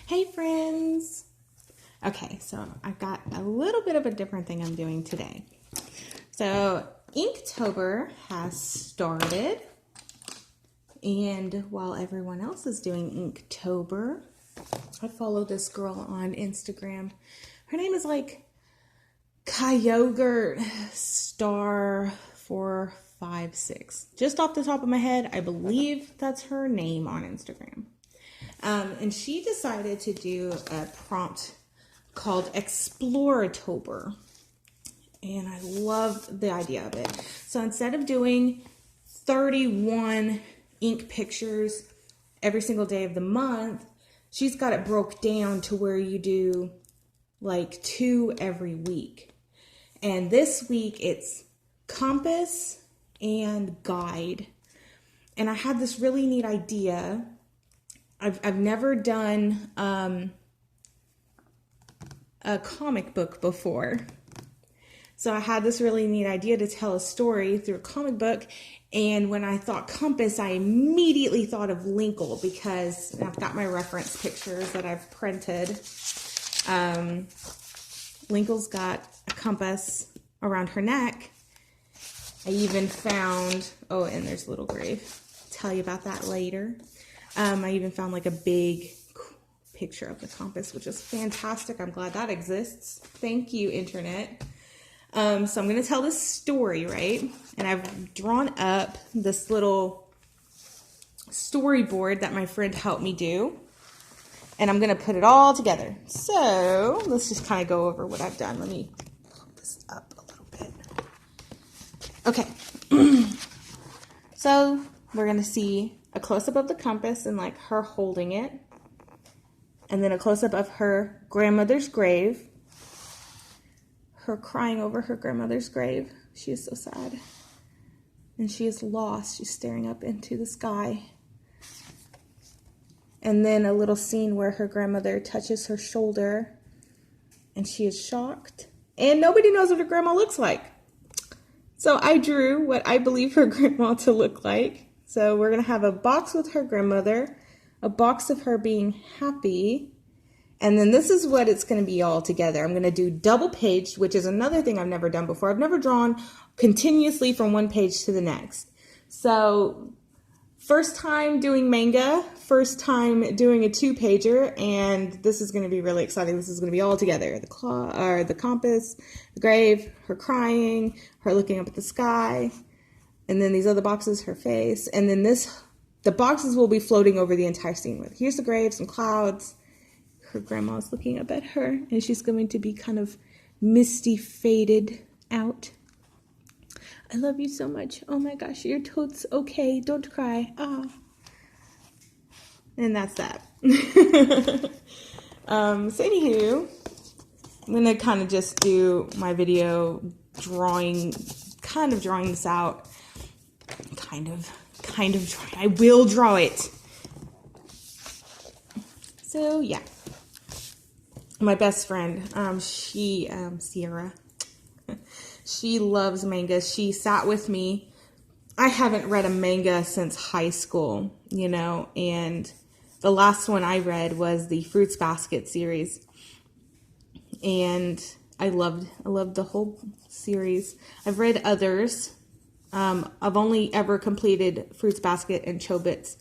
Hey friends! Okay, so I've got a little bit of a different thing I'm doing today. So Inktober has started, and while everyone else is doing Inktober, I follow this girl on Instagram. Her name is like Kyogurt Star 456. Just off the top of my head, I believe that's her name on Instagram. And she decided to do a prompt called Exploratober. And I love the idea of it. So instead of doing 31 ink pictures every single day of the month, she's got it broke down to where you do like 2 every week. And this week it's compass and guide. And I had this really neat idea. I've never done a comic book before. So I had this really neat idea to tell a story through a comic book. And when I thought compass, I immediately thought of Linkle because I've got my reference pictures that I've printed. Linkle's got a compass around her neck. I even found, oh, and there's a little grave. I'll tell you about that later. I even found like a big picture of the compass, which is fantastic. I'm glad that exists. Thank you, internet. So I'm going to tell this story, right? And I've drawn up this little storyboard that my friend helped me do. And I'm going to put it all together. So let's just kind of go over what I've done. Let me put this up a little bit. Okay. So we're going to see a close-up of the compass and like her holding it. And then a close-up of her grandmother's grave. Her crying over her grandmother's grave. She is so sad. And she is lost. She's staring up into the sky. And then a little scene where her grandmother touches her shoulder. And she is shocked. And nobody knows what her grandma looks like. So I drew what I believe her grandma to look like. So we're going to have a box with her grandmother, a box of her being happy, and then this is what it's going to be all together. I'm going to do double paged, which is another thing I've never done before. I've never drawn continuously from one page to the next. So first time doing manga, first time doing a 2-pager, and this is going to be really exciting. This is going to be all together. The claw, or the compass, the grave, her crying, her looking up at the sky. And then these other boxes, her face. And then the boxes will be floating over the entire scene with. Here's the grave, some clouds. Her grandma's looking up at her. And she's going to be kind of misty faded out. I love you so much. Oh my gosh, your totes okay. Don't cry. Ah. And that's that. So anywho, I'm going to kind of just do my video drawing this out. Kind of drawing. I will draw it. So yeah, my best friend, Sierra, she loves manga. She sat with me. I haven't read a manga since high school, you know, and the last one I read was the Fruits Basket series, and I loved the whole series. I've read others. I've only ever completed Fruits Basket and Chobits.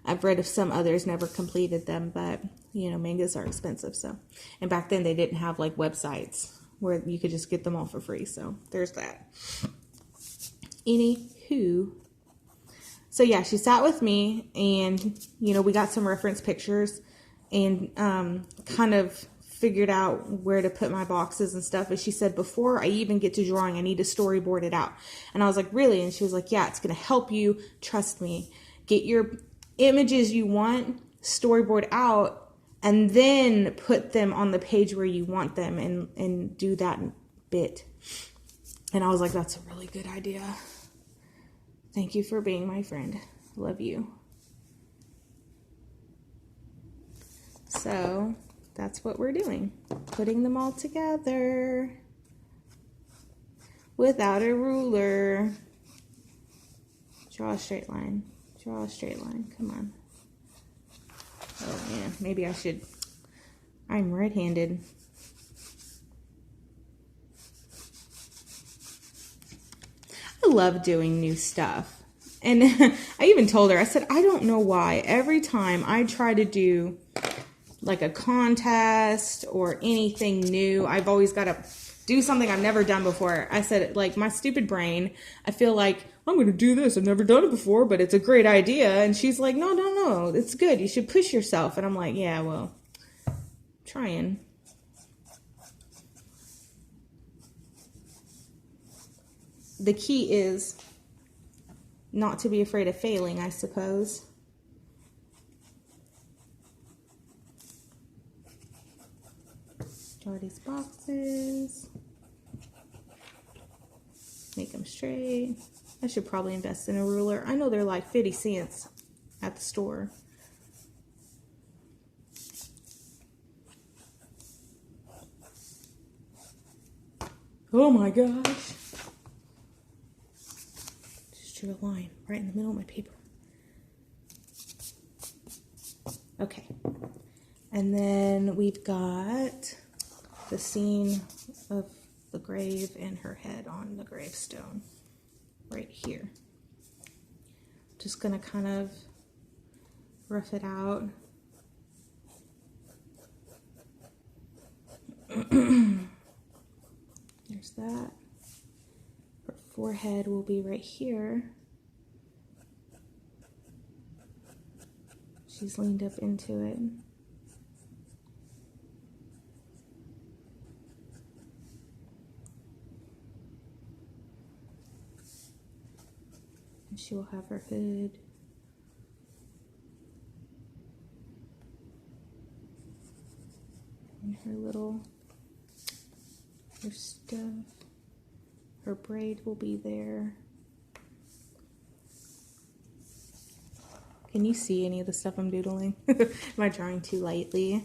I've read of some others, never completed them, but, you know, mangas are expensive, so. And back then, they didn't have, like, websites where you could just get them all for free, so there's that. Anywho, so, yeah, she sat with me, and, you know, we got some reference pictures, and kind of figured out where to put my boxes and stuff. And she said, before I even get to drawing, I need to storyboard it out. And I was like, really? And she was like, yeah, it's going to help you. Trust me. Get your images you want, storyboard out, and then put them on the page where you want them and do that bit. And I was like, that's a really good idea. Thank you for being my friend. Love you. So that's what we're doing. Putting them all together without a ruler. Draw a straight line. Draw a straight line. Come on. Oh man, maybe I should I'm right-handed. I love doing new stuff. And I even told her, I said, I don't know why. Every time I try to do like a contest or anything new, I've always got to do something I've never done before. I said, like, my stupid brain, I feel like, I'm going to do this. I've never done it before, but it's a great idea. And she's like, no, it's good. You should push yourself. And I'm like, yeah, well, trying. The key is not to be afraid of failing, I suppose. Draw these boxes. Make them straight. I should probably invest in a ruler. I know they're like 50 cents at the store. Oh my gosh. Just drew a line right in the middle of my paper. Okay. And then we've got the scene of the grave and her head on the gravestone right here. Just gonna kind of rough it out. There's that. Her forehead will be right here. She's leaned up into it. And she will have her hood. And her stuff. Her braid will be there. Can you see any of the stuff I'm doodling? Am I drawing too lightly?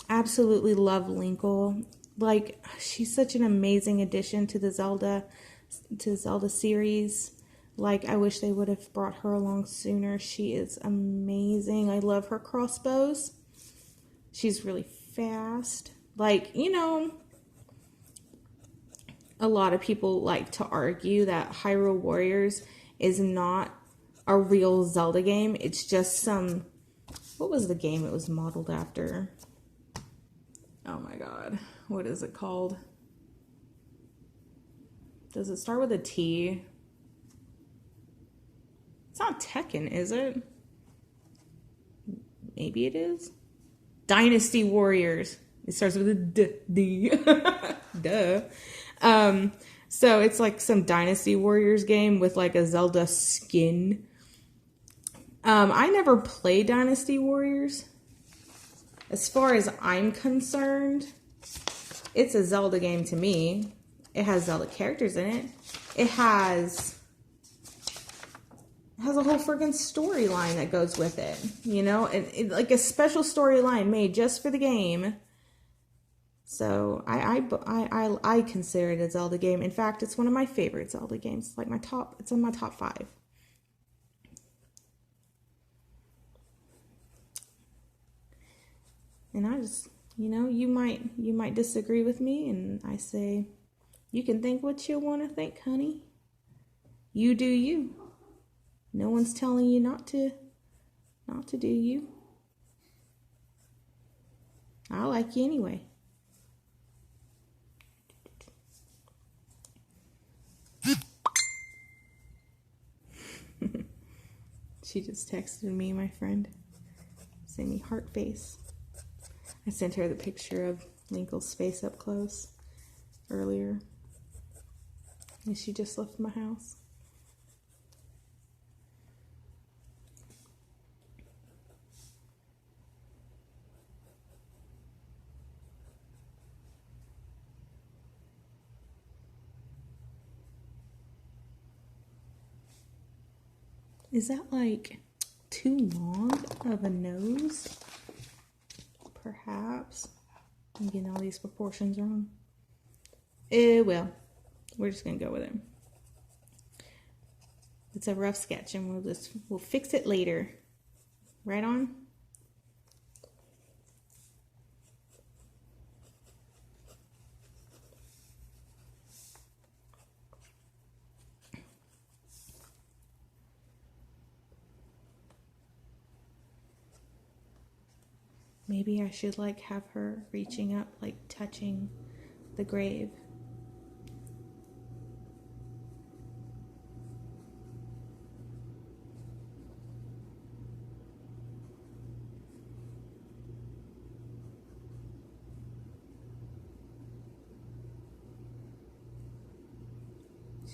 Absolutely love Linkle. Like, she's such an amazing addition to the Zelda series. Like, I wish they would have brought her along sooner. She is amazing. I love her crossbows. She's really fast. Like, you know, a lot of people like to argue that Hyrule Warriors is not a real Zelda game. It's just some... What was the game it was modeled after? Oh my god. What is it called? Does it start with a T? It's not Tekken, is it? Maybe it is. Dynasty Warriors. It starts with a D. Duh. So it's like some Dynasty Warriors game with like a Zelda skin. I never played Dynasty Warriors. As far as I'm concerned, it's a Zelda game to me. It has Zelda characters in it. It has a whole freaking storyline that goes with it, you know, and like a special storyline made just for the game. So I consider it a Zelda game. In fact, it's one of my favorite Zelda games. Like it's in my top 5. And I just, you know, you might disagree with me, and I say, you can think what you want to think, honey. You do you. No one's telling you not to do you. I like you anyway. She just texted me, my friend. Sent me heart face. I sent her the picture of Linkle's face up close earlier. And she just left my house. Is that like too long of a nose? Perhaps. I'm getting all these proportions wrong. Well, we're just gonna go with it. It's a rough sketch, and we'll fix it later. Right on? Maybe I should like have her reaching up, like touching the grave.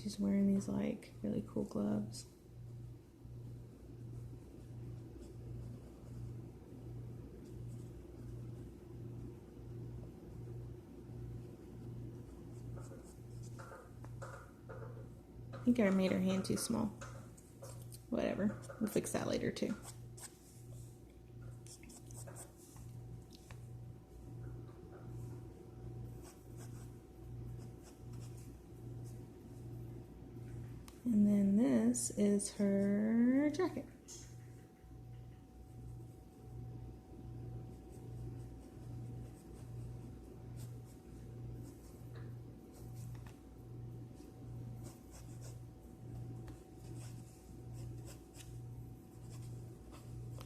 She's wearing these like really cool gloves. I think I made her hand too small. Whatever, we'll fix that later too. And then this is her jacket.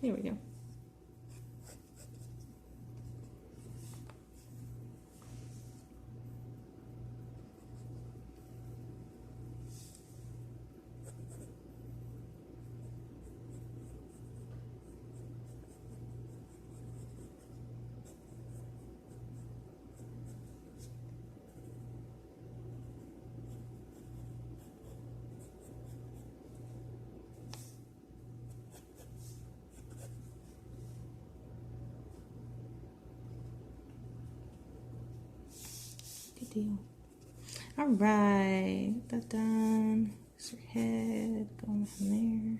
Here we go. Good deal. All right, that done. There's her head going from there.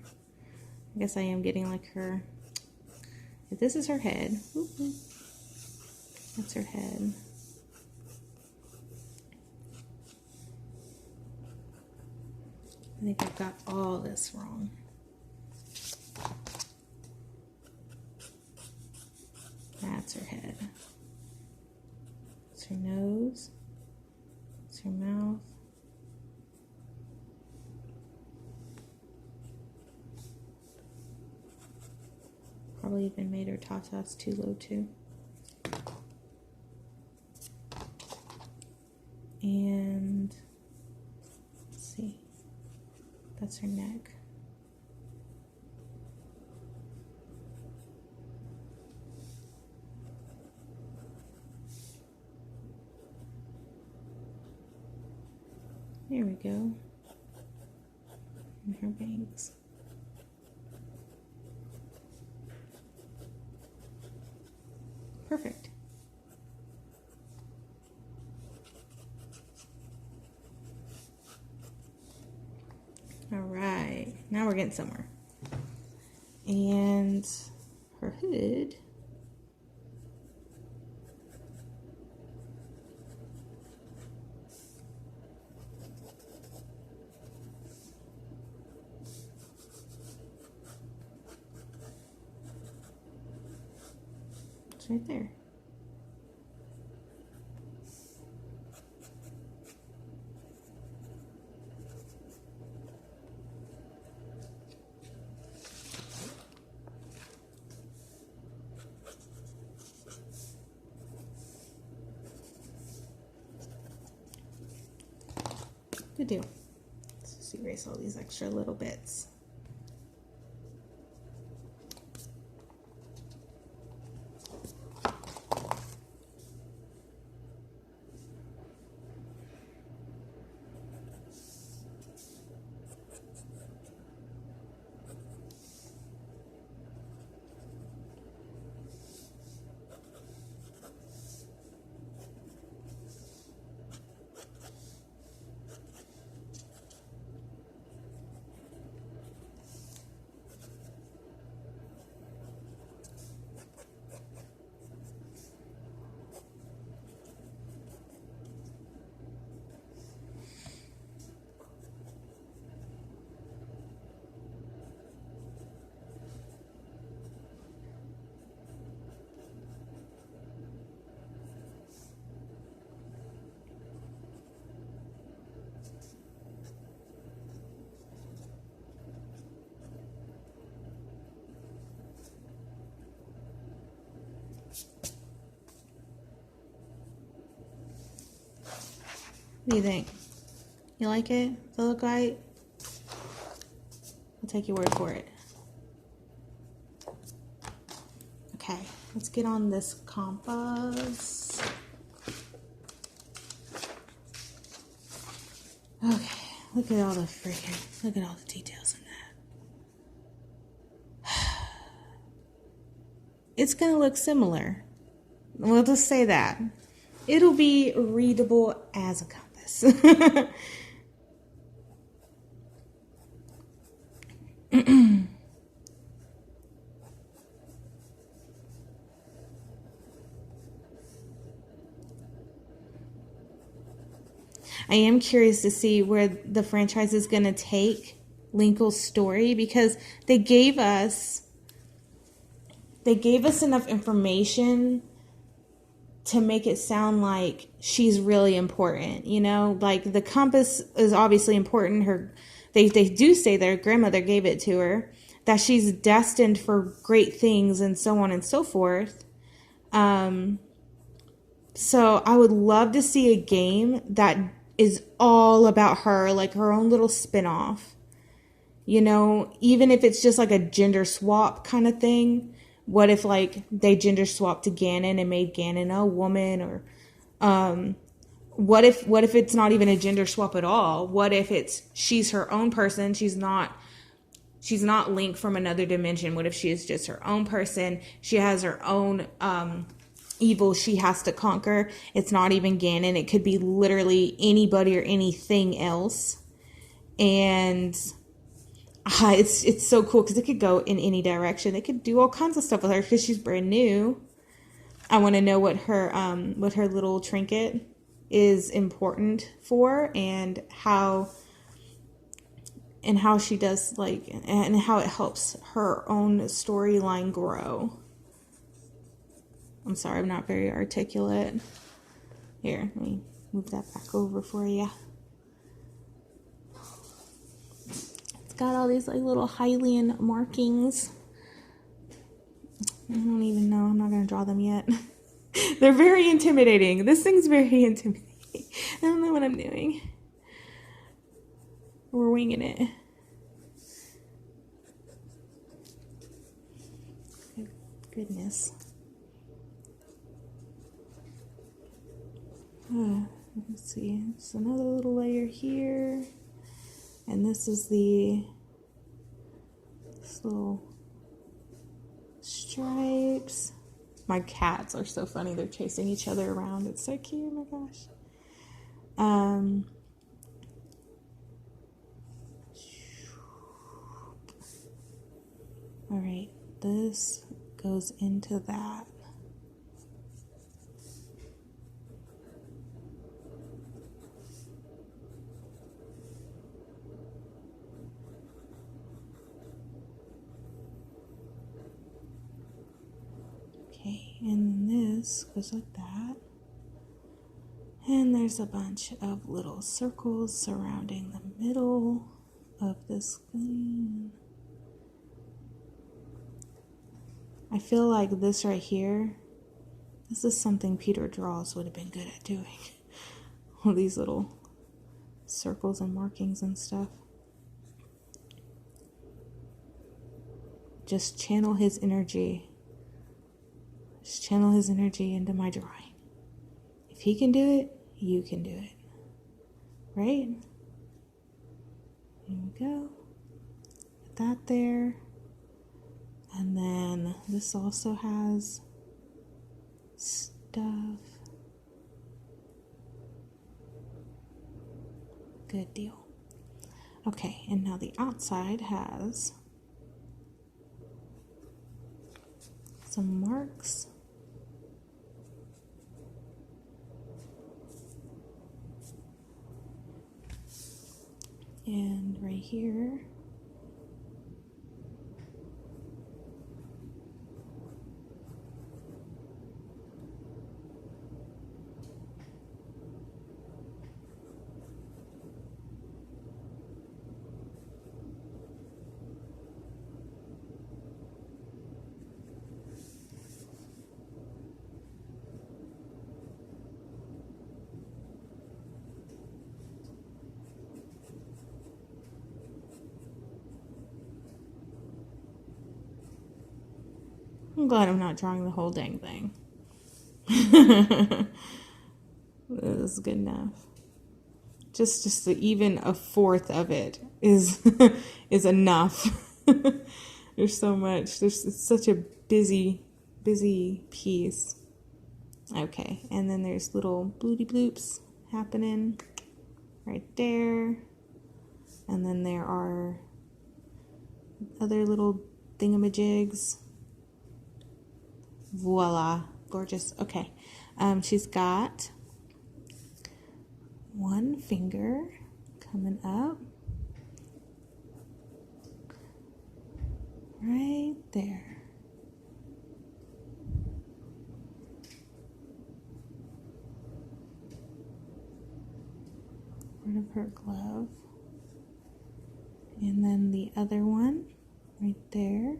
I guess I am getting like her. If this is her head, that's her head. I think I've got all this wrong. That's her head. It's her nose. It's her mouth. Probably even made her tatas too low too. And let's see. That's her neck. There we go. And her bangs. Perfect. All right, now we're getting somewhere. And her hood. It's right there. Good deal. Let's just erase all these extra little bits. What do you think? You like it? Does it look right? I'll take your word for it. Okay, let's get on this compass. Okay, look at all the details in that. It's gonna look similar. We'll just say that. It'll be readable as a compass. I am curious to see where the franchise is going to take Linkle's story, because they gave us enough information to make it sound like she's really important, you know? Like, the compass is obviously important. They do say that her grandmother gave it to her, that she's destined for great things, and so on and so forth. So I would love to see a game that is all about her, like her own little spin-off. You know, even if it's just like a gender swap kind of thing. What if like they gender swapped to Ganon and made Ganon a woman? Or what if it's not even a gender swap at all? What if she's her own person? She's not Link from another dimension. What if she is just her own person? She has her own evil she has to conquer. It's not even Ganon. It could be literally anybody or anything else. And it's so cool because it could go in any direction. It could do all kinds of stuff with her because she's brand new. I want to know what her little trinket is important for, and how she does, like, and how it helps her own storyline grow. I'm sorry, I'm not very articulate. Here, let me move that back over for you. It's got all these like little Hylian markings. I don't even know. I'm not going to draw them yet. They're very intimidating. This thing's very intimidating. I don't know what I'm doing. We're winging it. Goodness. Let's see. It's another little layer here. And this is this little stripes. My cats are so funny. They're chasing each other around. It's so cute. Oh my gosh. All right. This goes into that. Okay, and this goes like that. And there's a bunch of little circles surrounding the middle of this thing. I feel like this right here, this is something Peter Draws would have been good at doing. All these little circles and markings and stuff. Just channel his energy. Just channel his energy into my drawing. If he can do it, you can do it. Right? Here we go. Put that there. And then this also has stuff. Good deal. Okay, and now the outside has some marks. And right here, I'm glad I'm not drawing the whole dang thing. This is good enough. Just even a fourth of it is is enough. There's so much. It's such a busy piece. Okay, and then there's little bloopy bloops happening right there. And then there are other little thingamajigs. Voila, gorgeous. Okay, she's got one finger coming up right there. Part of her glove. And then the other one right there.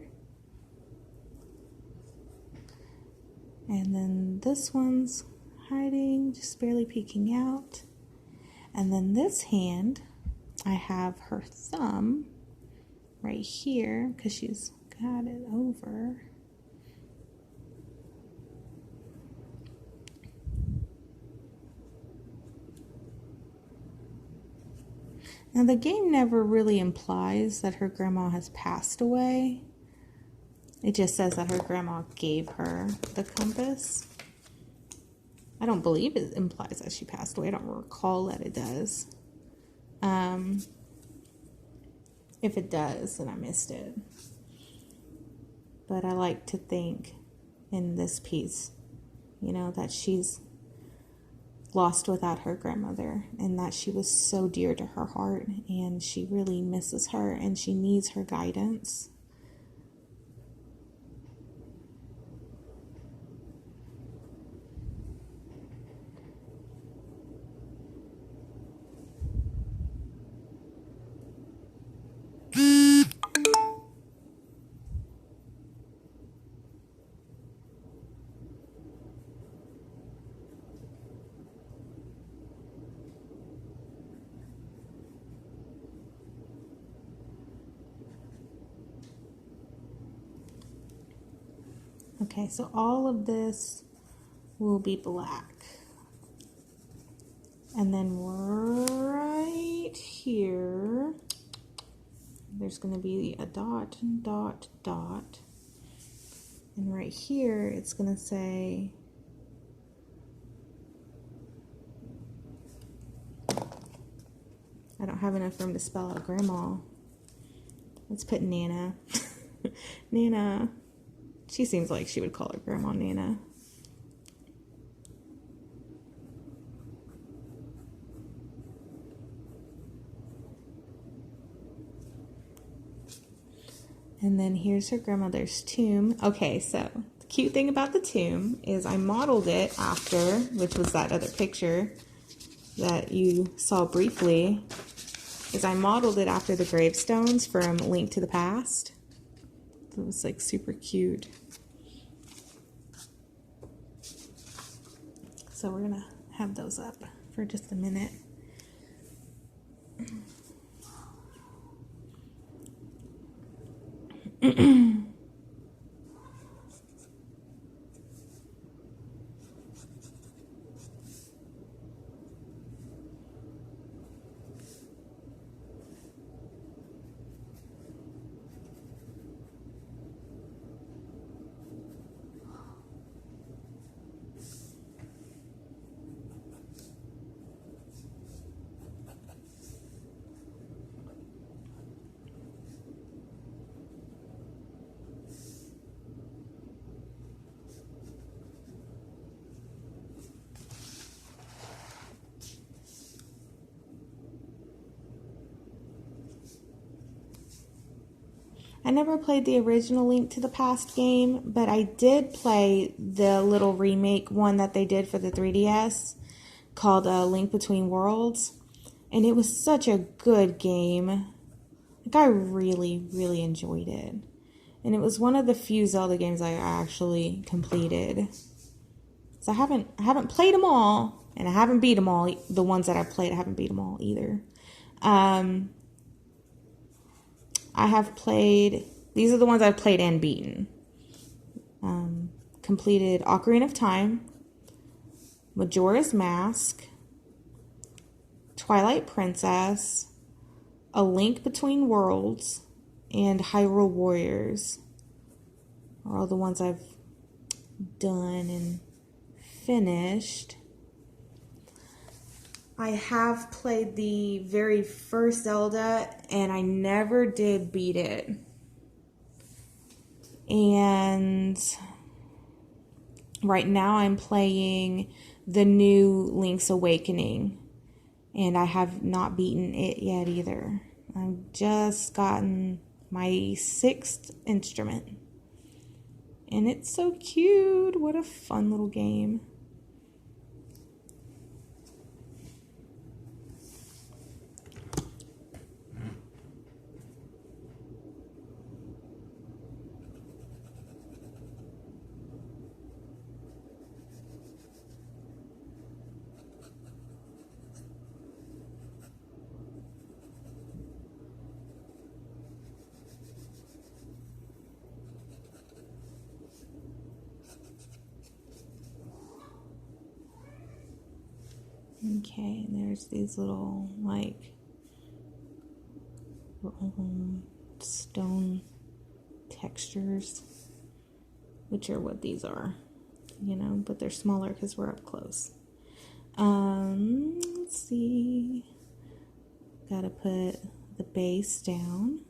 And then this one's hiding, just barely peeking out. And then this hand, I have her thumb right here because she's got it over. Now the game never really implies that her grandma has passed away. It just says that her grandma gave her the compass. I don't believe it implies that she passed away. I don't recall that it does. If it does, then I missed it. But I like to think in this piece, you know, that she's lost without her grandmother and that she was so dear to her heart and she really misses her and she needs her guidance. Okay, so all of this will be black. And then right here, there's going to be a dot, dot, dot. And right here, it's going to say, I don't have enough room to spell out grandma. Let's put Nana. Nana. She seems like she would call her grandma Nana. And then here's her grandmother's tomb. Okay, so the cute thing about the tomb is I modeled it after, which was that other picture that you saw briefly, is I modeled it after the gravestones from Link to the Past. So it was like super cute. So we're gonna have those up for just a minute. I never played the original Link to the Past game, but I did play the little remake one that they did for the 3DS called Link Between Worlds. And it was such a good game. Like, I really, really enjoyed it. And it was one of the few Zelda games I actually completed. So I haven't played them all, and I haven't beat them all. The ones that I played, I haven't beat them all either. I have played, these are the ones I've played and beaten. Completed Ocarina of Time, Majora's Mask, Twilight Princess, A Link Between Worlds, and Hyrule Warriors are all the ones I've done and finished. I have played the very first Zelda, and I never did beat it. And right now I'm playing the new Link's Awakening, and I have not beaten it yet either. I've just gotten my 6th instrument, and it's so cute. What a fun little game. Okay, and there's these little, like, stone textures, which are what these are, you know, but they're smaller because we're up close. Let's see. Gotta put the base down.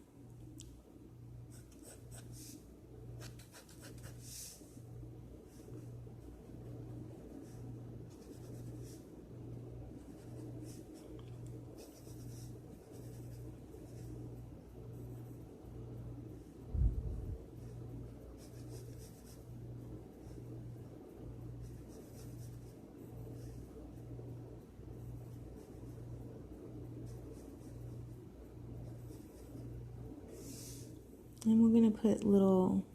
And we're going to put little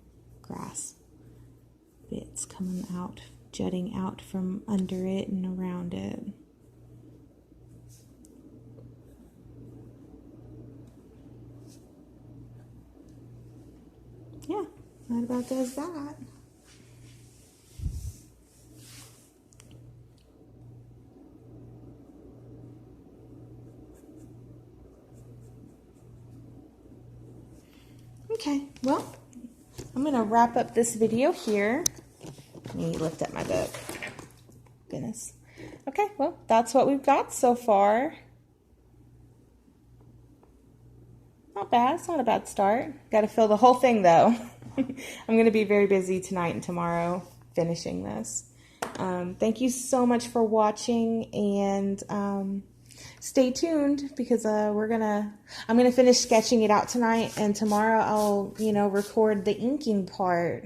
grass bits coming out, jutting out from under it and around it. Yeah, that about does that. Okay, well, I'm going to wrap up this video here. Let me lift up my book. Goodness. Okay, well, that's what we've got so far. Not bad. It's not a bad start. Got to fill the whole thing, though. I'm going to be very busy tonight and tomorrow finishing this. Thank you so much for watching, and stay tuned because I'm gonna finish sketching it out tonight, and tomorrow I'll record the inking part.